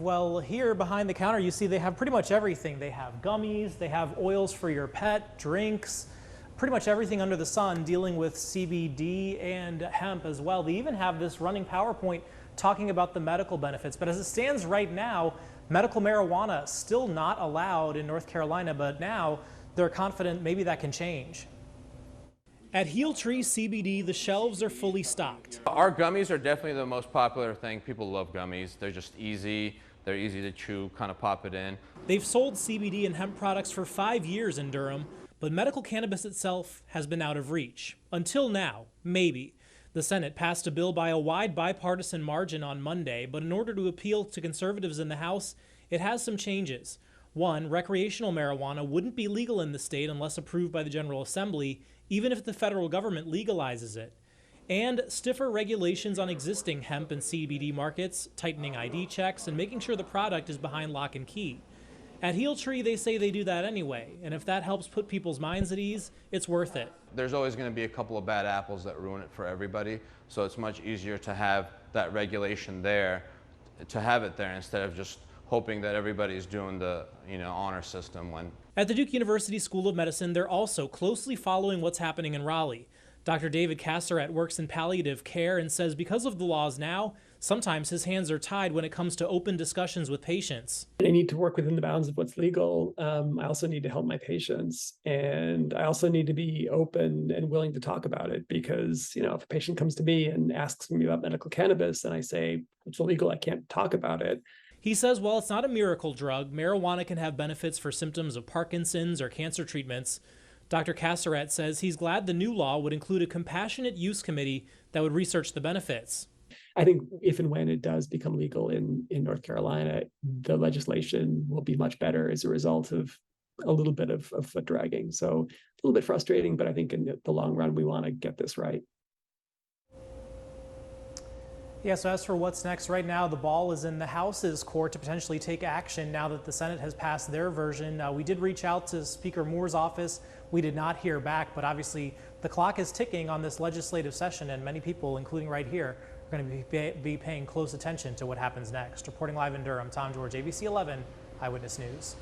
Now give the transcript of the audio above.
Well, here behind the counter, you see they have pretty much everything. They have gummies, they have oils for your pet, drinks, pretty much everything under the sun dealing with CBD and hemp as well. They even have this running PowerPoint talking about the medical benefits. But as it stands right now, medical marijuana still not allowed in North Carolina, but now they're confident maybe that can change. At Heel Tree CBD, the shelves are fully stocked. Our gummies are definitely the most popular thing. People love gummies. They're just easy. They're easy to chew, kind of pop it in. They've sold CBD and hemp products for 5 years in Durham, but medical cannabis itself has been out of reach. Until now, maybe. The Senate passed a bill by a wide bipartisan margin on Monday, but in order to appeal to conservatives in the House, it has some changes. One, recreational marijuana wouldn't be legal in the state unless approved by the General Assembly, even if the federal government legalizes it. And stiffer regulations on existing hemp and CBD markets, tightening ID checks, and making sure the product is behind lock and key. At Heel Tree, they say they do that anyway, and if that helps put people's minds at ease, it's worth it. There's always going to be a couple of bad apples that ruin it for everybody, so it's much easier to have that regulation there, to have it there instead of just hoping that everybody's doing the honor system. When at the Duke University School of Medicine, they're also closely following what's happening in Raleigh. Dr. David Casseret works in palliative care and says because of the laws now, sometimes his hands are tied when it comes to open discussions with patients. I need to work within the bounds of what's legal. I also need to help my patients, and I also need to be open and willing to talk about it because, if a patient comes to me and asks me about medical cannabis and I say it's illegal, I can't talk about it. He says while it's not a miracle drug, marijuana can have benefits for symptoms of Parkinson's or cancer treatments. Dr. Casseret says he's glad the new law would include a compassionate use committee that would research the benefits. I think if and when it does become legal in North Carolina, the legislation will be much better as a result of a little bit of foot dragging. So a little bit frustrating, but I think in the long run, we want to get this right. Yeah, so as for what's next, right now the ball is in the House's court to potentially take action now that the Senate has passed their version. We did reach out to Speaker Moore's office. We did not hear back, but obviously the clock is ticking on this legislative session, and many people, including right here, are going to be paying close attention to what happens next. Reporting live in Durham, Tom George, ABC 11 Eyewitness News.